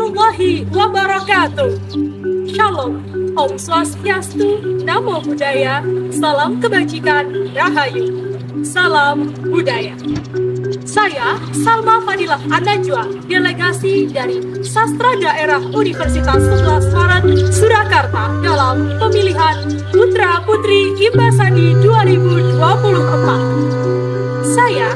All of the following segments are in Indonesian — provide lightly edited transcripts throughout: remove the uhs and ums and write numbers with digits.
warahmatullahi wabarakatuh. Shalom, Om Swastiastu, Namo Buddhaya, Salam Kebajikan, Rahayu. Salam Budaya. Saya Salma Fadilah An-Najwa, delegasi dari Sastra Daerah Universitas 11 Maret, Surakarta dalam pemilihan Putra Putri Imbasadi 2024. Saya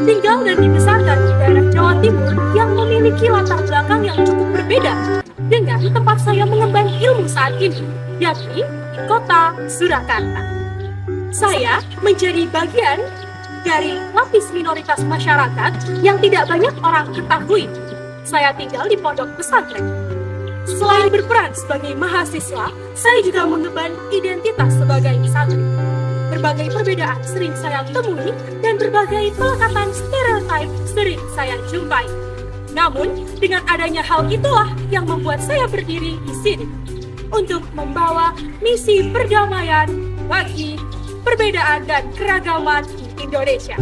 tinggal dan dibesarkan di daerah Jawa Timur yang memiliki latar belakang yang cukup berbeda dengan tempat saya mengemban ilmu saat ini, yakni di kota Surakarta. Saya menjadi bagian dari lapis minoritas masyarakat yang tidak banyak orang ketahui. Saya tinggal di pondok pesantren. Selain berperan sebagai mahasiswa, saya juga mengemban identitas sebagai santri. Berbagai perbedaan sering saya temui dan berbagai pelekatan stereotip sering saya jumpai. Namun, dengan adanya hal itulah yang membuat saya berdiri di sini untuk membawa misi perdamaian bagi perbedaan dan keragaman di Indonesia.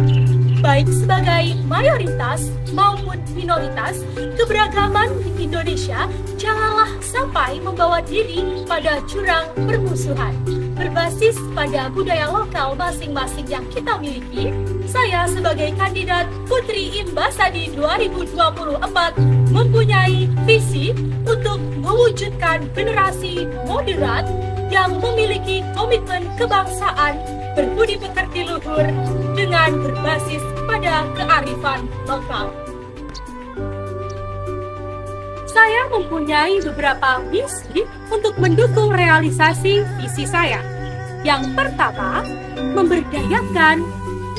Baik sebagai mayoritas maupun minoritas, keberagaman di Indonesia janganlah sampai membawa diri pada jurang permusuhan. Berbasis pada budaya lokal masing-masing yang kita miliki, saya sebagai kandidat Putri Imbasadi 2024 mempunyai visi untuk mewujudkan generasi moderat yang memiliki komitmen kebangsaan, berbudi pekerti luhur, dengan berbasis pada kearifan lokal. Saya mempunyai beberapa misi untuk mendukung realisasi visi saya. Yang pertama, memberdayakan,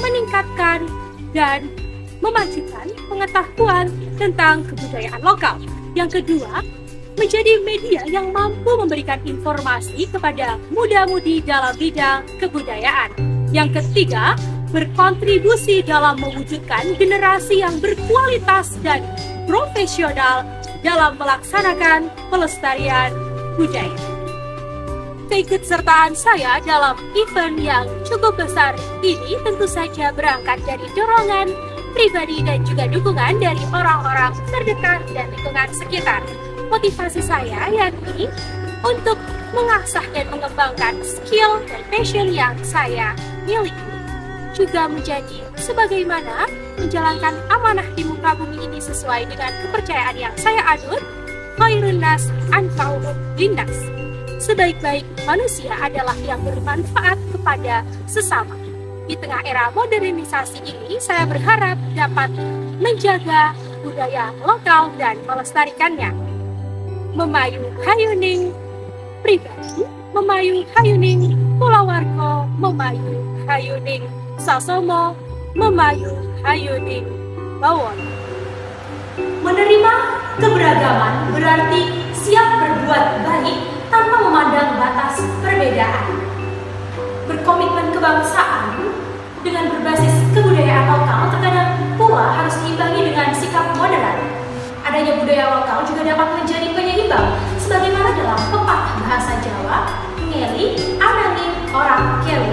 meningkatkan, dan memajukan pengetahuan tentang kebudayaan lokal. Yang kedua, menjadi media yang mampu memberikan informasi kepada muda-mudi dalam bidang kebudayaan. Yang ketiga, berkontribusi dalam mewujudkan generasi yang berkualitas dan profesional dalam melaksanakan pelestarian budaya. Keikutsertaan saya dalam event yang cukup besar ini tentu saja berangkat dari dorongan pribadi dan juga dukungan dari orang-orang terdekat dan lingkungan sekitar. Motivasi saya yakni untuk mengasah dan mengembangkan skill dan passion yang saya miliki. Juga menjadi sebagaimana menjalankan amanah di muka bumi ini sesuai dengan kepercayaan yang saya anut, khairun nas anfa'uhum linnas. Sebaik-baik manusia adalah yang bermanfaat kepada sesama. Di tengah era modernisasi ini, saya berharap dapat menjaga budaya lokal dan melestarikannya. Memayu hayuning pribadi, memayu hayuning kulawarga, memayu hayuning sasomo, memayu hayuning bawon. Menerima keberagaman berarti siap berbuat baik tanpa memandang batas perbedaan. Berkomitmen kebangsaan dengan berbasis kebudayaan lokal terkadang pula harus diimbangi dengan sikap moderat. Adanya budaya lokal juga dapat menjadi penyeimbang, sebagaimana dalam pepatah bahasa Jawa, ngeli ananging orang keli.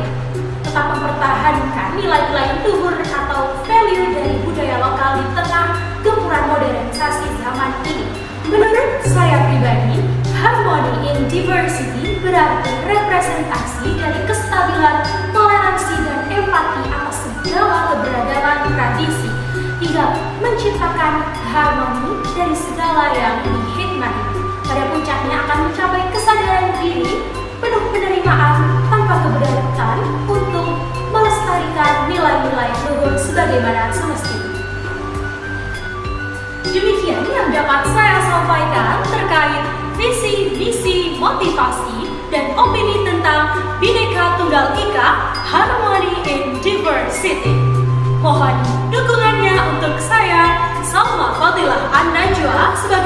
Tetap mempertahankan nilai-nilai luhur atau value dari budaya lokal di tengah gempuran modernisasi zaman ini. Menurut saya pribadi, harmony in diversity berarti representasi dari kestabilan, toleransi, dan empati atas segala keberagaman tradisi, hingga menciptakan harmoni dari segala yang dihikmati. Pada puncaknya akan mencapai kesadaran diri, penuh penerimaan tanpa keberatan untuk melestarikan nilai-nilai luhur sebagaimana semestinya. Demikian yang dapat saya sampaikan terkait visi, misi, motivasi, dan opini tentang Bhinneka Tunggal Ika, Harmony in Diversity. Mohon dukungannya untuk saya, Salma Fadilah An-Najwa, sebagai